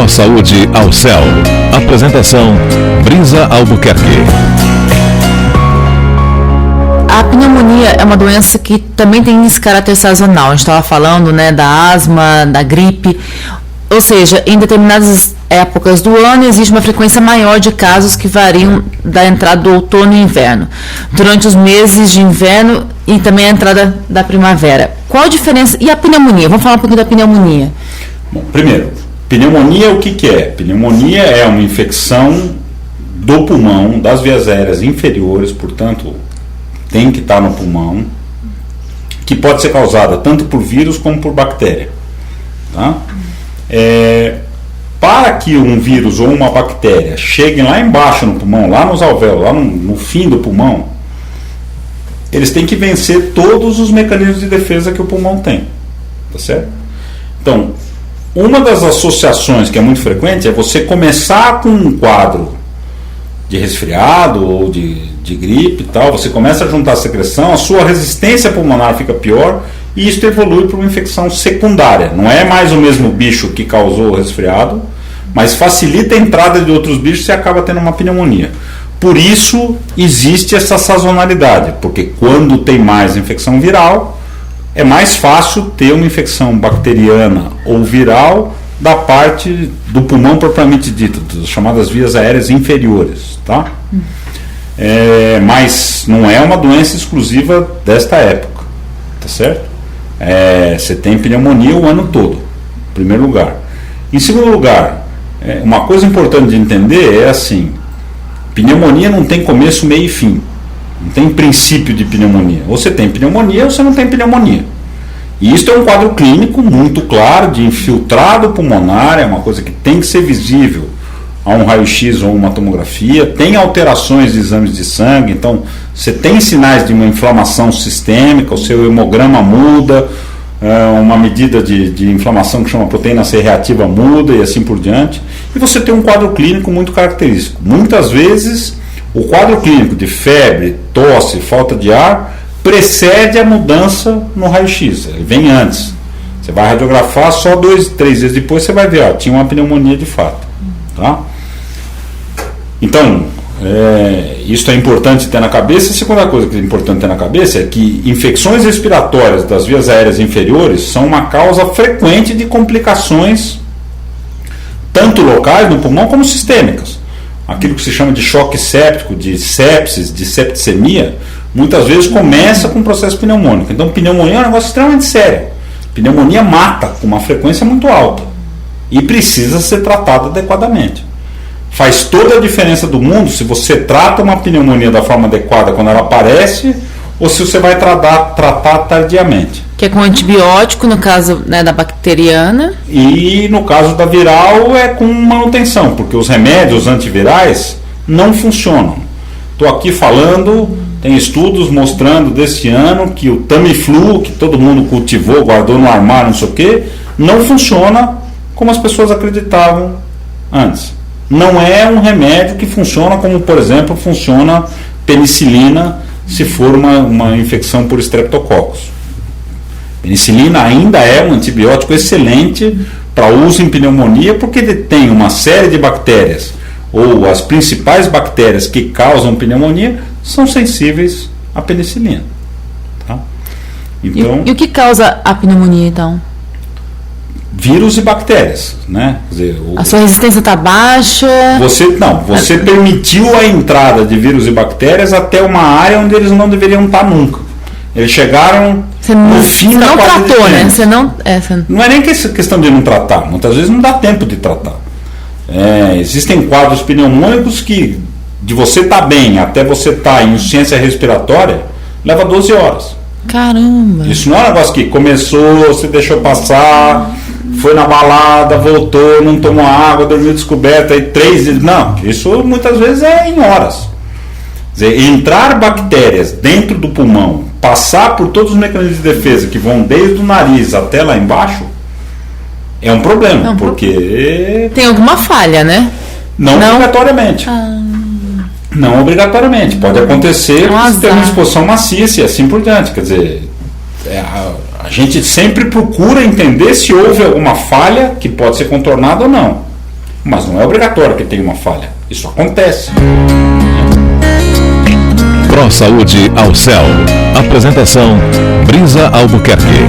melhor saúde ao céu. Apresentação: Brisa Albuquerque. A pneumonia é uma doença que também tem esse caráter sazonal. A gente estava falando, né, da asma, da gripe. Ou seja, em determinadas épocas do ano existe uma frequência maior de casos que variam da entrada do outono e inverno. Durante os meses de inverno e também a entrada da primavera. Qual a diferença? E a pneumonia? Vamos falar um pouquinho da pneumonia. Bom, primeiro, pneumonia o que é? Pneumonia é uma infecção do pulmão, das vias aéreas inferiores, portanto, tem que estar no pulmão, que pode ser causada tanto por vírus como por bactéria. Tá? Para que um vírus ou uma bactéria cheguem lá embaixo no pulmão, lá nos alvéolos, lá no fim do pulmão, eles têm que vencer todos os mecanismos de defesa que o pulmão tem. Tá certo? Então, uma das associações que é muito frequente é você começar com um quadro de resfriado ou de gripe e tal, você começa a juntar a secreção, a sua resistência pulmonar fica pior e isso evolui para uma infecção secundária. Não é mais o mesmo bicho que causou o resfriado, mas facilita a entrada de outros bichos e acaba tendo uma pneumonia. Por isso existe essa sazonalidade, porque quando tem mais infecção viral, é mais fácil ter uma infecção bacteriana ou viral da parte do pulmão propriamente dito, das chamadas vias aéreas inferiores, tá? Mas não é uma doença exclusiva desta época, tá certo? Você tem pneumonia o ano todo, em primeiro lugar. Em segundo lugar, uma coisa importante de entender é assim: pneumonia não tem começo, meio e fim. Não tem princípio de pneumonia. Ou você tem pneumonia ou você não tem pneumonia. E isso é um quadro clínico muito claro de infiltrado pulmonar, é uma coisa que tem que ser visível a um raio-x ou uma tomografia, tem alterações de exames de sangue, então você tem sinais de uma inflamação sistêmica, o seu hemograma muda, uma medida de inflamação que chama proteína C reativa muda e assim por diante, e você tem um quadro clínico muito característico. Muitas vezes o quadro clínico de febre, tosse, falta de ar precede a mudança no raio-x, ele vem antes. Você vai radiografar, só 2, 3 dias depois você vai ver, tinha uma pneumonia de fato. Tá? Então, isso é importante ter na cabeça. A segunda coisa que é importante ter na cabeça é que infecções respiratórias das vias aéreas inferiores são uma causa frequente de complicações, tanto locais no pulmão como sistêmicas. Aquilo que se chama de choque séptico, de sepsis, de septicemia, muitas vezes começa com um processo pneumônico. Então, pneumonia é um negócio extremamente sério. Pneumonia mata com uma frequência muito alta e precisa ser tratada adequadamente. Faz toda a diferença do mundo se você trata uma pneumonia da forma adequada quando ela aparece ou se você vai tratar tardiamente. Que é com antibiótico, no caso, né, da bacteriana. E no caso da viral é com manutenção, porque os remédios antivirais não funcionam. Estou aqui falando, tem estudos mostrando desse ano que o Tamiflu, que todo mundo cultivou, guardou no armário, não sei o quê, não funciona como as pessoas acreditavam antes. Não é um remédio que funciona como, por exemplo, funciona penicilina se for uma infecção por streptococcus. Penicilina ainda é um antibiótico excelente para uso em pneumonia porque ele tem uma série de bactérias, ou as principais bactérias que causam pneumonia são sensíveis à penicilina. Tá? Então, e o que causa a pneumonia, então? Vírus e bactérias, né? Quer dizer, a sua resistência está baixa? Você permitiu a entrada de vírus e bactérias até uma área onde eles não deveriam estar nunca. Eles chegaram no fim da fase de tratou, né? Não é nem questão de não tratar, muitas vezes não dá tempo de tratar. Existem quadros pneumônicos que de você estar bem até você estar em insuficiência respiratória leva 12 horas. Caramba! Isso não é um negócio que começou, você deixou passar, foi na balada, voltou, não tomou água, dormiu descoberto, aí 3 dias. Não, isso muitas vezes é em horas. Quer dizer, entrar bactérias dentro do pulmão, passar por todos os mecanismos de defesa que vão desde o nariz até lá embaixo, é um problema, porque... Tem alguma falha, né? Não obrigatoriamente. Não obrigatoriamente. Pode acontecer se ter uma exposição maciça e assim por diante. Quer dizer, a gente sempre procura entender se houve alguma falha que pode ser contornada ou não. mas não é obrigatório que tenha uma falha. Isso acontece. Pro Saúde ao Céu. Apresentação Brisa Albuquerque.